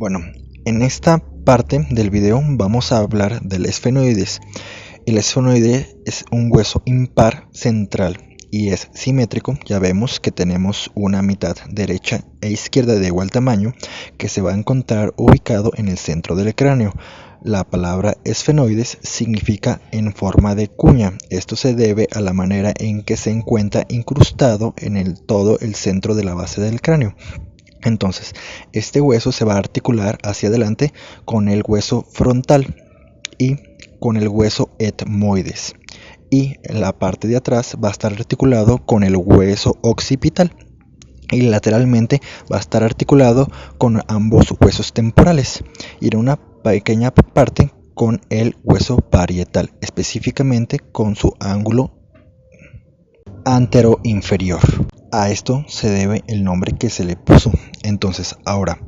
Bueno, en esta parte del video vamos a hablar del esfenoides. El esfenoide es un hueso impar central y es simétrico. Ya vemos que tenemos una mitad derecha e izquierda de igual tamaño que se va a encontrar ubicado en el centro del cráneo. La palabra esfenoides significa en forma de cuña. Esto se debe a la manera en que se encuentra incrustado en todo el centro de la base del cráneo. Entonces, este hueso se va a articular hacia adelante con el hueso frontal y con el hueso etmoides. Y en la parte de atrás va a estar articulado con el hueso occipital. Y lateralmente va a estar articulado con ambos huesos temporales. Y en una pequeña parte con el hueso parietal, específicamente con su ángulo anteroinferior. A esto se debe el nombre que se le puso. Entonces, ahora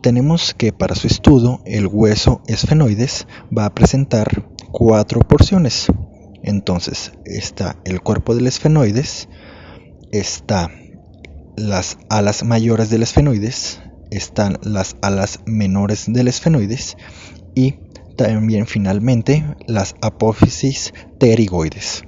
tenemos que para su estudio el hueso esfenoides va a presentar 4 porciones. Entonces, está el cuerpo del esfenoides, está las alas mayores del esfenoides, están las alas menores del esfenoides y también finalmente las apófisis pterigoides.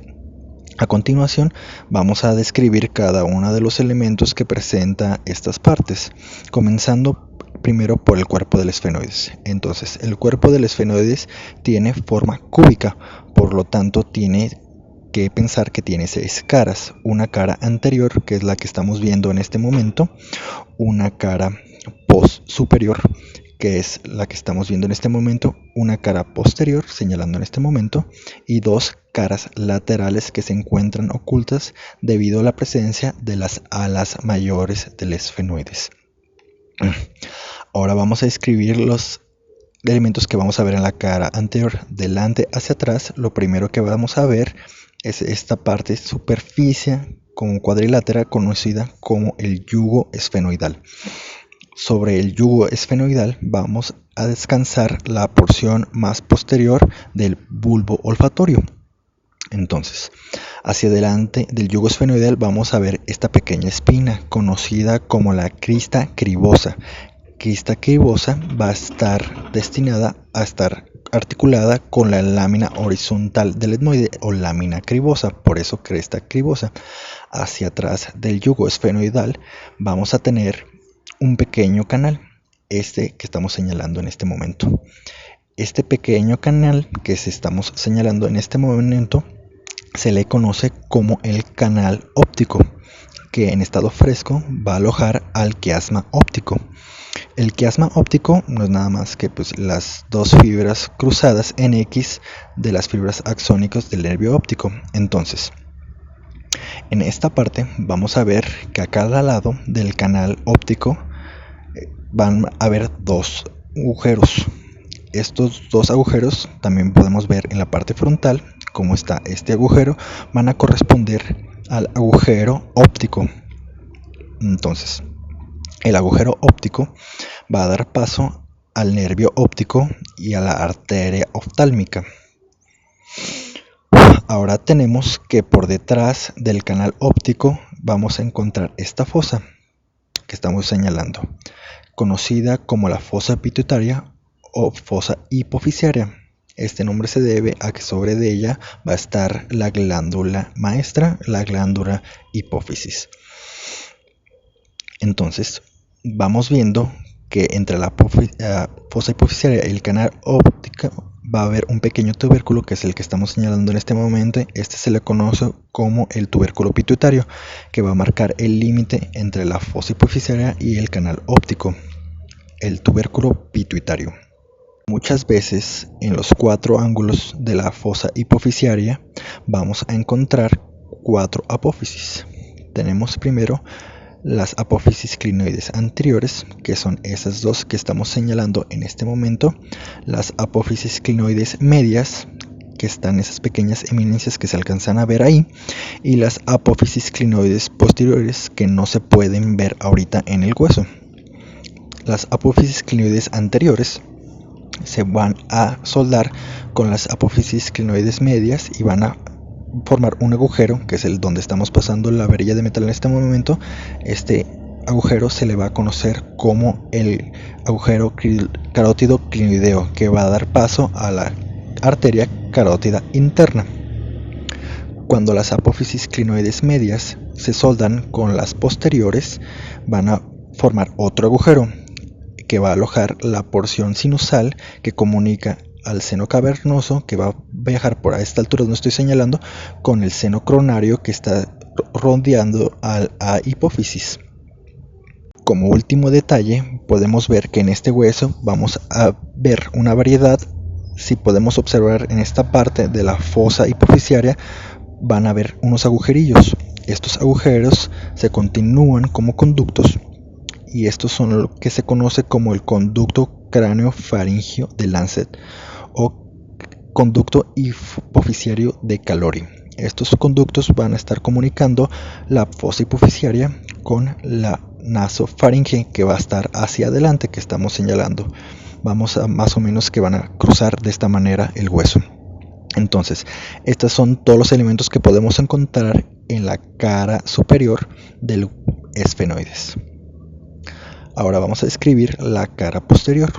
A continuación vamos a describir cada uno de los elementos que presenta estas partes, comenzando primero por el cuerpo del esfenoides. Entonces, el cuerpo del esfenoides tiene forma cúbica, por lo tanto tiene que pensar que tiene 6 caras, una cara anterior, que es la que estamos viendo en este momento, una cara post superior, que es la que estamos viendo en este momento, una cara posterior, señalando en este momento, y 2 caras laterales que se encuentran ocultas debido a la presencia de las alas mayores del esfenoides. Ahora vamos a describir los elementos que vamos a ver en la cara anterior. Delante hacia atrás, lo primero que vamos a ver es esta parte superficie con cuadrilátera conocida como el yugo esfenoidal. Sobre el yugo esfenoidal vamos a descansar la porción más posterior del bulbo olfatorio. Entonces, hacia adelante del yugo esfenoidal vamos a ver esta pequeña espina conocida como la crista cribosa. Crista cribosa va a estar destinada a estar articulada con la lámina horizontal del etmoide o lámina cribosa, por eso cresta cribosa. Hacia atrás del yugo esfenoidal vamos a tener un pequeño canal, este que estamos señalando en este momento. Este pequeño canal que estamos señalando en este momento se le conoce como el canal óptico, que en estado fresco va a alojar al quiasma óptico. El quiasma óptico no es nada más que las dos fibras cruzadas en X de las fibras axónicas del nervio óptico. Entonces, en esta parte vamos a ver que a cada lado del canal óptico van a haber 2 agujeros. Estos 2 agujeros también podemos ver en la parte frontal cómo está este agujero, van a corresponder al agujero óptico. Entonces, el agujero óptico va a dar paso al nervio óptico y a la arteria oftálmica. Ahora tenemos que por detrás del canal óptico vamos a encontrar esta fosa que estamos señalando, conocida como la fosa pituitaria o fosa hipofisiaria. Este nombre se debe a que sobre de ella va a estar la glándula maestra, la glándula hipófisis. Entonces, vamos viendo que entre la fosa hipofisiaria y el canal óptico va a haber un pequeño tubérculo que es el que estamos señalando en este momento. Este se le conoce como el tubérculo pituitario, que va a marcar el límite entre la fosa hipofisiaria y el canal óptico, el tubérculo pituitario. Muchas veces en los 4 ángulos de la fosa hipofisiaria vamos a encontrar 4 apófisis. Tenemos primero las apófisis clinoides anteriores, que son esas 2 que estamos señalando en este momento, las apófisis clinoides medias, que están esas pequeñas eminencias que se alcanzan a ver ahí, y las apófisis clinoides posteriores que no se pueden ver ahorita en el hueso. Las apófisis clinoides anteriores se van a soldar con las apófisis clinoides medias y van a formar un agujero, que es el donde estamos pasando la varilla de metal en este momento. Este agujero se le va a conocer como el agujero carótido clinoideo, que va a dar paso a la arteria carótida interna. Cuando las apófisis clinoides medias se soldan con las posteriores, van a formar otro agujero que va a alojar la porción sinusal que comunica al seno cavernoso, que va a viajar por a esta altura donde estoy señalando, con el seno coronario que está rodeando a hipófisis. Como último detalle, podemos ver que en este hueso vamos a ver una variedad. Si podemos observar en esta parte de la fosa hipofisiaria, van a ver unos agujerillos. Estos agujeros se continúan como conductos, y estos son lo que se conoce como el conducto cráneo-faríngeo de Lancet o conducto hipofisiario de Calori. Estos conductos van a estar comunicando la fosa hipofisiaria con la nasofaringe, que va a estar hacia adelante, que estamos señalando. Vamos a más o menos que van a cruzar de esta manera el hueso. Entonces, estos son todos los elementos que podemos encontrar en la cara superior del esfenoides. Ahora vamos a describir la cara posterior.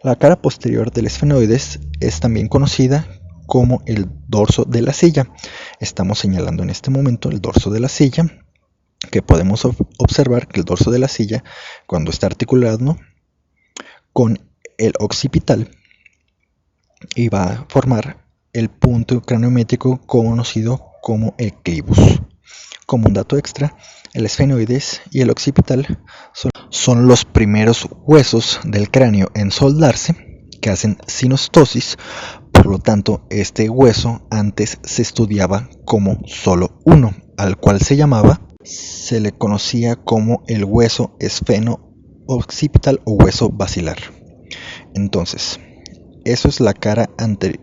La cara posterior del esfenoides es también conocida como el dorso de la silla. Estamos señalando en este momento el dorso de la silla, que podemos observar que el dorso de la silla, cuando está articulado con el occipital, y va a formar el punto craniométrico conocido como el clivus. Como un dato extra, el esfenoides y el occipital son los primeros huesos del cráneo en soldarse, que hacen sinostosis. Por lo tanto, este hueso antes se estudiaba como solo uno, al cual se le conocía como el hueso esfeno-occipital o hueso basilar. Entonces, eso es la cara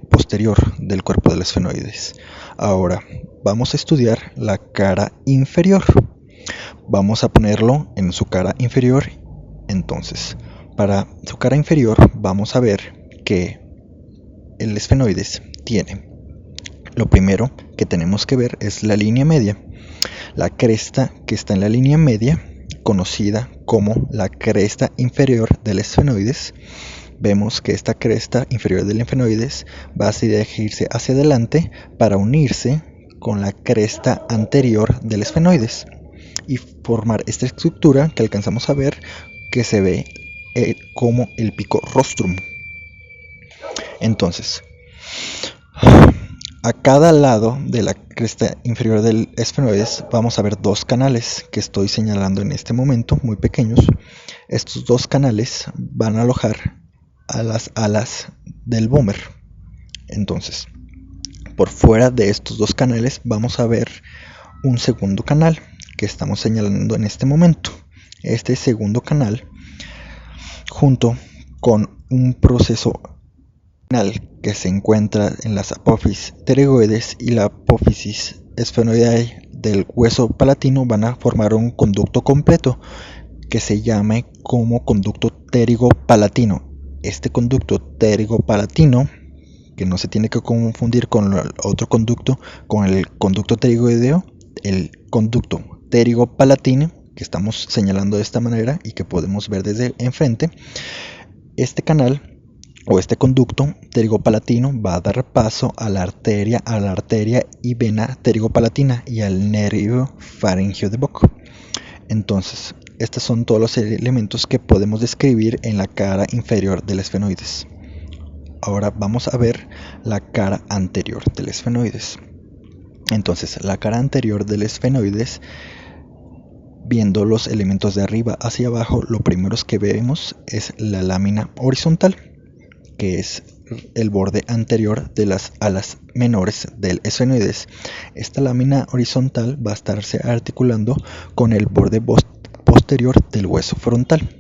posterior del cuerpo del esfenoides. Ahora vamos a estudiar la cara inferior. Vamos a ponerlo en su cara inferior. Entonces, para su cara inferior vamos a ver que el esfenoides tiene, lo primero que tenemos que ver es la línea media. La cresta que está en la línea media, conocida como la cresta inferior del esfenoides. Vemos que esta cresta inferior del esfenoides va a dirigirse hacia adelante para unirse con la cresta anterior del esfenoides y formar esta estructura que alcanzamos a ver, que se ve como el pico rostrum. Entonces, a cada lado de la cresta inferior del esfenoides vamos a ver dos canales que estoy señalando en este momento, muy pequeños. Estos dos canales van a alojar a las alas del vómer. Entonces, por fuera de estos dos canales vamos a ver un segundo canal que estamos señalando en este momento. Este segundo canal, junto con un proceso que se encuentra en las apófisis pterygoides y la apófisis esfenoideae del hueso palatino, van a formar un conducto completo que se llame como conducto pterigopalatino. Este conducto pterigopalatino, que no se tiene que confundir con el otro conducto, con el conducto pterigoideo, el conducto pterigopalatino que estamos señalando de esta manera y que podemos ver desde enfrente, este canal o este conducto pterigopalatino va a dar paso a la arteria y vena pterigopalatina y al nervio faríngeo de Bock. Entonces, estos son todos los elementos que podemos describir en la cara inferior del esfenoides. Ahora vamos a ver la cara anterior del esfenoides. Entonces, la cara anterior del esfenoides, viendo los elementos de arriba hacia abajo, lo primero que vemos es la lámina horizontal, que es el borde anterior de las alas menores del esfenoides. Esta lámina horizontal va a estarse articulando con el borde posterior del hueso frontal.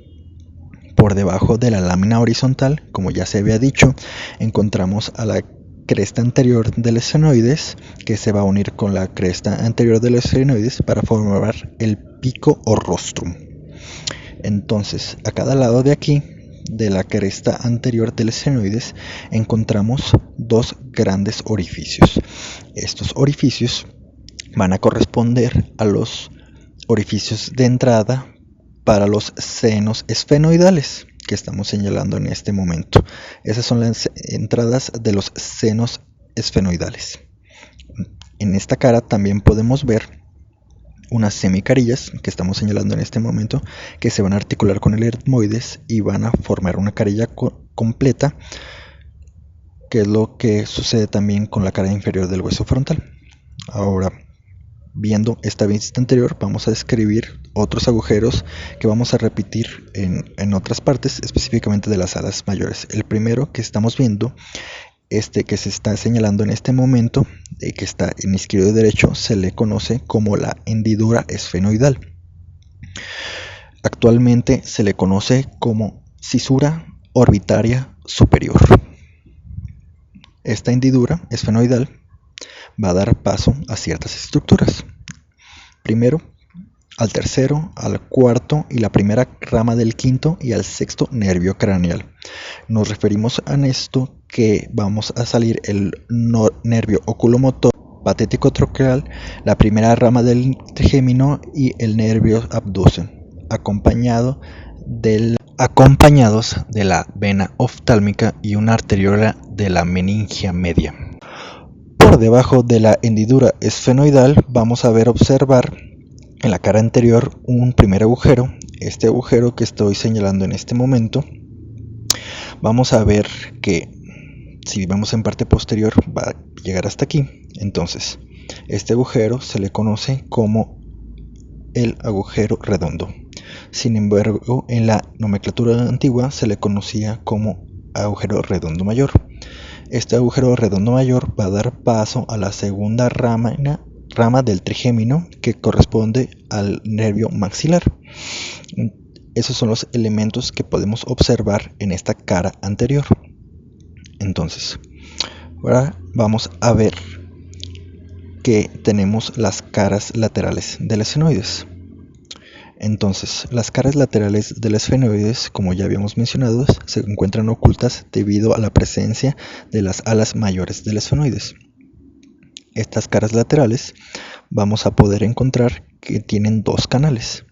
Por debajo de la lámina horizontal, como ya se había dicho, encontramos a la cresta anterior del esfenoides, que se va a unir con la cresta anterior del esfenoides para formar el pico o rostrum. Entonces, a cada lado de aquí, de la cresta anterior del esfenoides, encontramos dos grandes orificios. Estos orificios van a corresponder a los orificios de entrada para los senos esfenoidales que estamos señalando en este momento. Esas son las entradas de los senos esfenoidales. En esta cara también podemos ver unas semicarillas que estamos señalando en este momento, que se van a articular con el etmoides y van a formar una carilla completa, que es lo que sucede también con la cara inferior del hueso frontal. Ahora, viendo esta vista anterior, vamos a describir otros agujeros que vamos a repetir en otras partes, específicamente de las alas mayores. El primero que estamos viendo, que se está señalando en este momento, que está en izquierdo y derecho, se le conoce como la hendidura esfenoidal. Actualmente se le conoce como cisura orbitaria superior. Esta hendidura esfenoidal va a dar paso a ciertas estructuras. Primero, al tercero, al cuarto y la primera rama del quinto y al sexto nervio craneal. Nos referimos a esto que vamos a salir el nervio oculomotor patético troqueal, la primera rama del trigémino y el nervio abducen, acompañados de la vena oftálmica y una arteriola de la meningia media. Por debajo de la hendidura esfenoidal vamos a observar en la cara anterior un primer agujero. Este agujero que estoy señalando en este momento, vamos a ver que si vemos en parte posterior va a llegar hasta aquí. Entonces, este agujero se le conoce como el agujero redondo. Sin embargo, en la nomenclatura antigua se le conocía como agujero redondo mayor. Este agujero redondo mayor va a dar paso a la segunda rama del trigémino, que corresponde al nervio maxilar. Esos son los elementos que podemos observar en esta cara anterior. Entonces, ahora vamos a ver que tenemos las caras laterales del esfenoides. Entonces, las caras laterales del esfenoides, como ya habíamos mencionado, se encuentran ocultas debido a la presencia de las alas mayores del esfenoides. Estas caras laterales vamos a poder encontrar que tienen dos canales.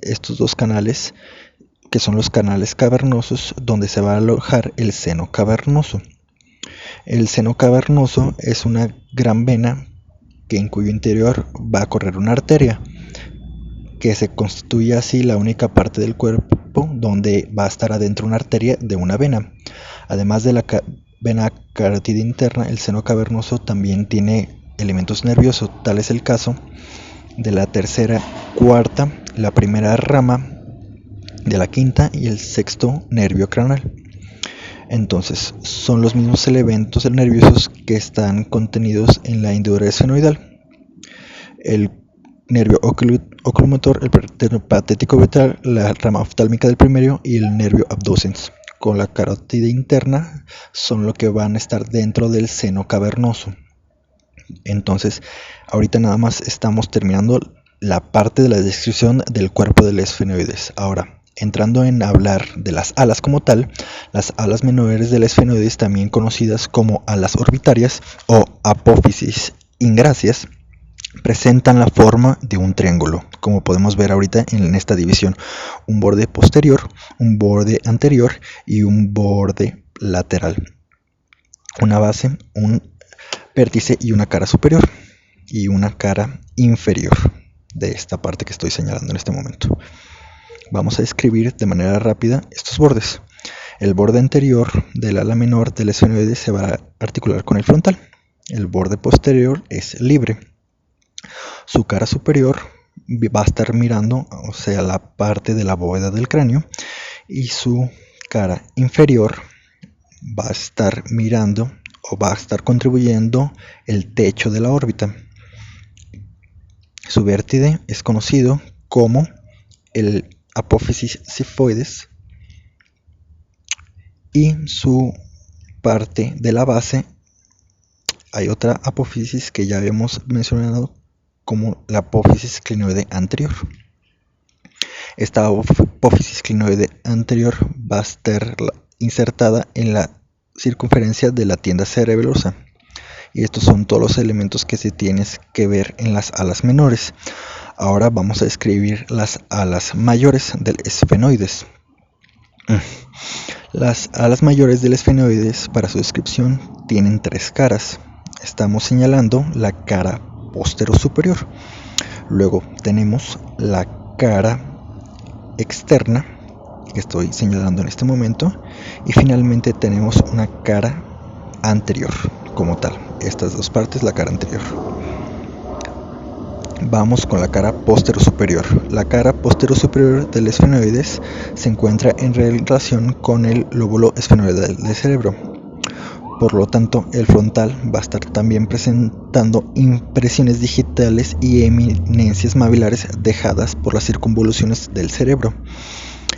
Estos dos canales, que son los canales cavernosos, donde se va a alojar el seno cavernoso. El seno cavernoso es una gran vena en cuyo interior va a correr una arteria, que se constituye así la única parte del cuerpo donde va a estar adentro una arteria de una vena. Además de la vena carótida interna, el seno cavernoso también tiene elementos nerviosos. Tal es el caso de la tercera, cuarta, la primera rama de la quinta y el sexto nervio craneal. Entonces, son los mismos elementos nerviosos que están contenidos en la hendidura esfenoidal. El nervio oculomotor, el patético ventral, la rama oftálmica del primero y el nervio abducens con la carótida interna son lo que van a estar dentro del seno cavernoso. Entonces, ahorita nada más estamos terminando la parte de la descripción del cuerpo del esfenoides. Ahora, entrando en hablar de las alas como tal, las alas menores del esfenoides, también conocidas como alas orbitarias o apófisis ingracias, presentan la forma de un triángulo, como podemos ver ahorita en esta división: un borde posterior, un borde anterior y un borde lateral, una base, un vértice y una cara superior y una cara inferior de esta parte que estoy señalando en este momento. Vamos a describir de manera rápida estos bordes. El borde anterior del ala menor del esfenoide se va a articular con el frontal. El borde posterior es libre. Su cara superior va a estar mirando, o sea, la parte de la bóveda del cráneo, y su cara inferior va a estar mirando o va a estar contribuyendo el techo de la órbita. Su vértice es conocido como el apófisis sifoides y su parte de la base, hay otra apófisis que ya habíamos mencionado como la apófisis clinoide anterior. Esta apófisis clinoide anterior va a estar insertada en la circunferencia de la tienda cerebelosa Y estos son todos los elementos que se tienes que ver en las alas menores. Ahora vamos a describir las alas mayores del esfenoides. Las alas mayores del esfenoides, para su descripción, tienen 3 caras. Estamos señalando la cara posterior-superior. Luego tenemos la cara externa, que estoy señalando en este momento, y finalmente tenemos una cara anterior como tal. Estas dos partes, la cara anterior. Vamos con la cara posterior-superior. La cara posterior-superior del esfenoides se encuentra en relación con el lóbulo esfenoidal del cerebro. Por lo tanto, el frontal va a estar también presentando impresiones digitales y eminencias maxilares dejadas por las circunvoluciones del cerebro.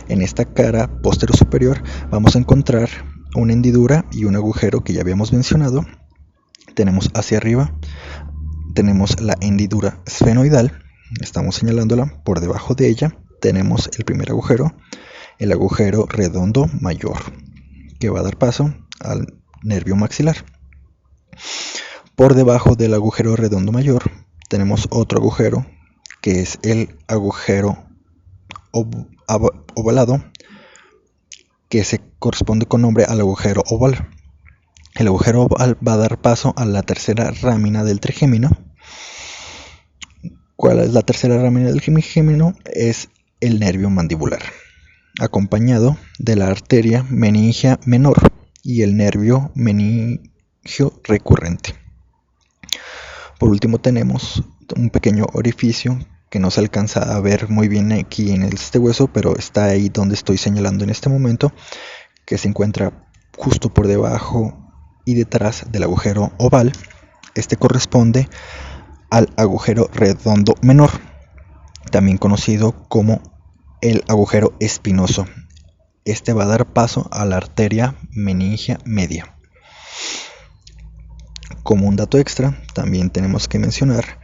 En esta cara posterior-superior vamos a encontrar una hendidura y un agujero que ya habíamos mencionado. Tenemos hacia arriba, tenemos la hendidura esfenoidal, estamos señalándola. Por debajo de ella tenemos el primer agujero, el agujero redondo mayor, que va a dar paso al nervio maxilar. Por debajo del agujero redondo mayor tenemos otro agujero, que es el agujero ovalado, que se corresponde con nombre al agujero oval. El agujero oval va a dar paso a la tercera rámina del trigémino. ¿Cuál es la tercera rámina del trigémino? Es el nervio mandibular, acompañado de la arteria meningia menor y el nervio meningio recurrente. Por último tenemos un pequeño orificio que no se alcanza a ver muy bien aquí en este hueso, pero está ahí donde estoy señalando en este momento, que se encuentra justo por debajo y detrás del agujero oval. Este corresponde al agujero redondo menor, también conocido como el agujero espinoso. Este va a dar paso a la arteria meningia media. Como un dato extra, también tenemos que mencionar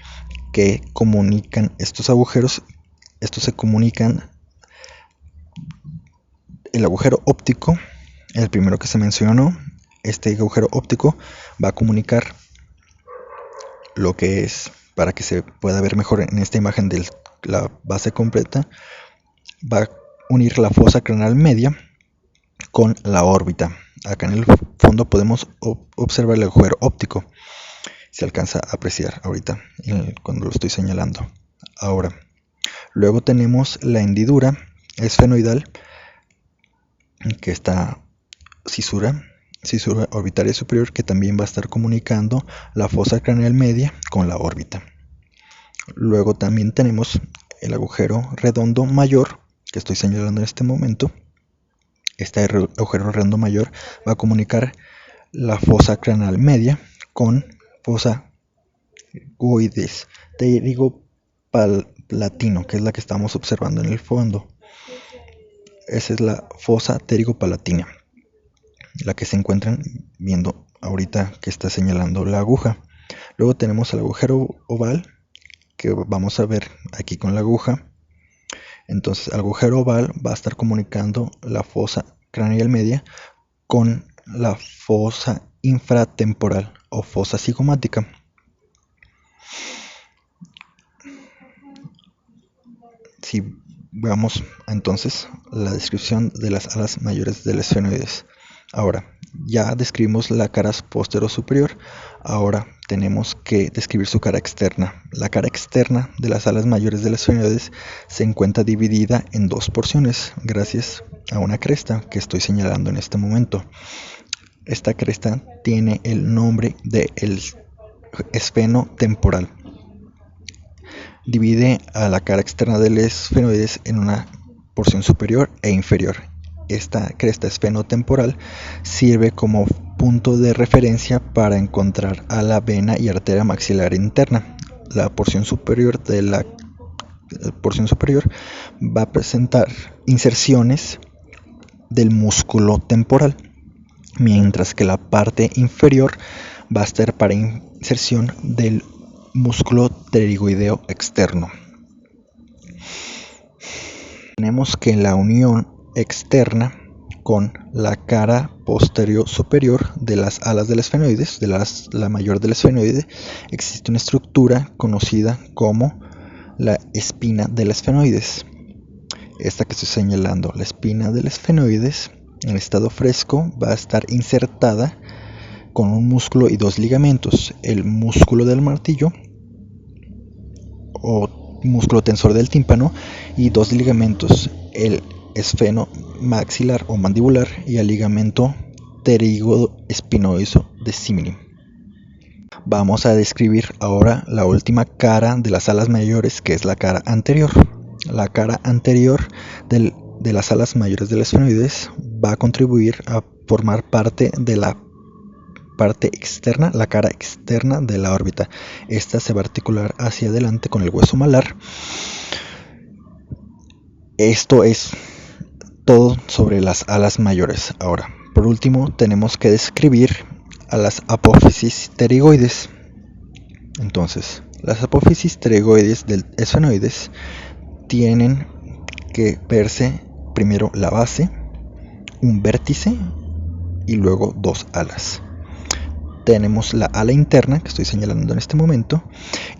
que comunican estos agujeros. Estos se comunican. El agujero óptico, el primero que se mencionó, este agujero óptico va a comunicar lo que es, para que se pueda ver mejor en esta imagen de la base completa, va a unir la fosa craneal media con la órbita. Acá en el fondo podemos observar el agujero óptico. Se alcanza a apreciar ahorita cuando lo estoy señalando. Ahora, luego tenemos la hendidura esfenoidal, que está cisura orbitaria superior, que también va a estar comunicando la fosa craneal media con la órbita. Luego también tenemos el agujero redondo mayor, que estoy señalando en este momento. Este agujero redondo mayor va a comunicar la fosa craneal media con fosa pterygoides pterigopalatina, que es la que estamos observando en el fondo. Esa es la fosa pterigopalatina, la que se encuentran viendo ahorita que está señalando la aguja. Luego tenemos el agujero oval, que vamos a ver aquí con la aguja. Entonces el agujero oval va a estar comunicando la fosa craneal media con la fosa infratemporal o fosa cigomática. Si veamos entonces la descripción de las alas mayores del esfenoides. Ahora, ya describimos la cara posterior superior. Ahora tenemos que describir su cara externa. La cara externa de las alas mayores del esfenoides se encuentra dividida en 2 porciones gracias a una cresta que estoy señalando en este momento. Esta cresta tiene el nombre de el esfeno temporal. Divide a la cara externa del esfenoides en una porción superior e inferior. Esta cresta esfenotemporal sirve como punto de referencia para encontrar a la vena y arteria maxilar interna. La porción superior va a presentar inserciones del músculo temporal, mientras que la parte inferior va a estar para inserción del músculo pterigoideo externo. Tenemos que la unión externa con la cara posterior superior de las alas del esfenoides, la mayor del esfenoide, existe una estructura conocida como la espina del esfenoides. Esta que estoy señalando, la espina del esfenoides, en estado fresco, va a estar insertada con un músculo y dos ligamentos, el músculo del martillo o músculo tensor del tímpano y dos ligamentos, el esfeno maxilar o mandibular y el ligamento pterigoespinoso de Siminim. Vamos a describir ahora la última cara de las alas mayores, que es la cara anterior. La cara anterior de las alas mayores del esfenoides va a contribuir a formar parte de la parte externa, la cara externa de la órbita. Esta se va a articular hacia adelante con el hueso malar. Esto es todo sobre las alas mayores. Ahora, por último, tenemos que describir a las apófisis pterigoides. Entonces, las apófisis pterigoides del esfenoides tienen que verse primero la base, un vértice y luego dos alas. Tenemos la ala interna, que estoy señalando en este momento,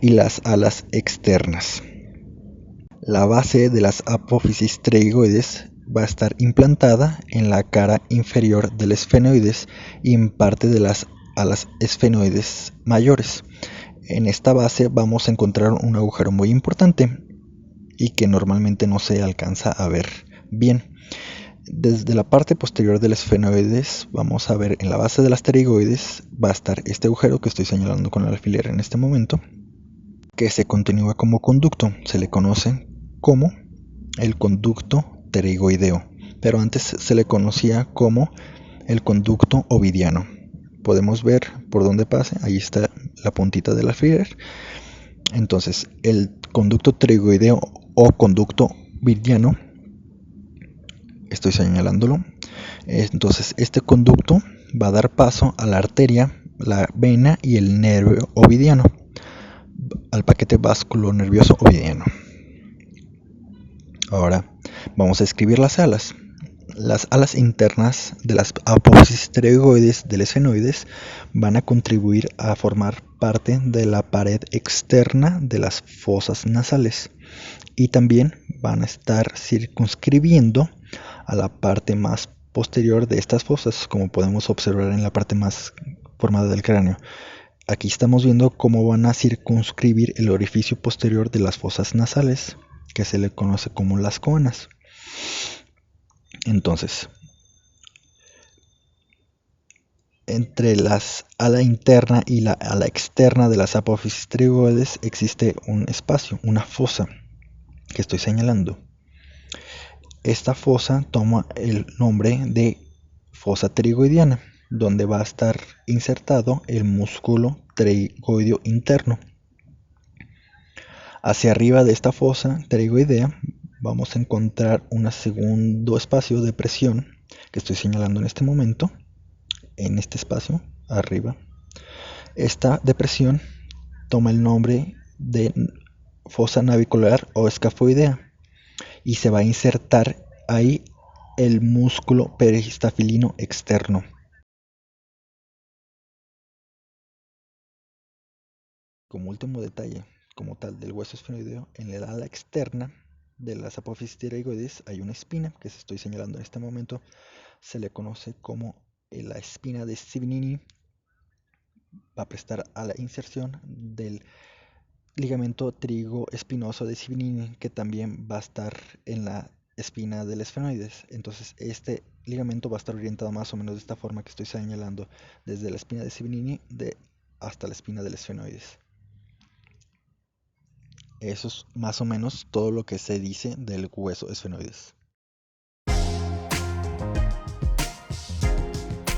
y las alas externas. La base de las apófisis pterigoides va a estar implantada en la cara inferior del esfenoides y en parte de las alas esfenoides mayores. En esta base vamos a encontrar un agujero muy importante y que normalmente no se alcanza a ver bien. Desde la parte posterior del esfenoides vamos a ver en la base de las pterigoides va a estar este agujero que estoy señalando con el alfiler en este momento, que se continúa como conducto. Se le conoce como el conducto pterigoideo, pero antes se le conocía como el conducto ovidiano. Podemos ver por dónde pasa, ahí está la puntita del alfiler. Entonces, el conducto pterigoideo o conducto ovidiano, estoy señalándolo. Entonces, este conducto va a dar paso a la arteria, la vena y el nervio ovidiano, al paquete vasculonervioso ovidiano. Ahora vamos a escribir las alas. Las alas internas de las apófisis pterigoides del esfenoides van a contribuir a formar parte de la pared externa de las fosas nasales y también van a estar circunscribiendo a la parte más posterior de estas fosas, como podemos observar en la parte más formada del cráneo. Aquí estamos viendo cómo van a circunscribir el orificio posterior de las fosas nasales, que se le conoce como las coanas. Entonces, entre las ala interna y la ala externa de las apófisis pterigoides existe un espacio, una fosa que estoy señalando. Esta fosa toma el nombre de fosa pterigoidiana, donde va a estar insertado el músculo pterigoideo interno. Hacia arriba de esta fosa pterigoidea vamos a encontrar un segundo espacio de presión que estoy señalando en este momento, en este espacio arriba. Esta depresión toma el nombre de fosa navicular o escafoidea y se va a insertar ahí el músculo peristafilino externo. Como último detalle, como tal, del hueso esfenoideo, en el ala externa de las apófisis pterigoides hay una espina que estoy señalando en este momento. Se le conoce como la espina de Sibinini. Va a prestar a la inserción del ligamento pterigoespinoso de Sibinini, que también va a estar en la espina del esfenoides. Entonces este ligamento va a estar orientado más o menos de esta forma que estoy señalando, desde la espina de Sibinini hasta la espina del esfenoides. Eso es más o menos todo lo que se dice del hueso esfenoides.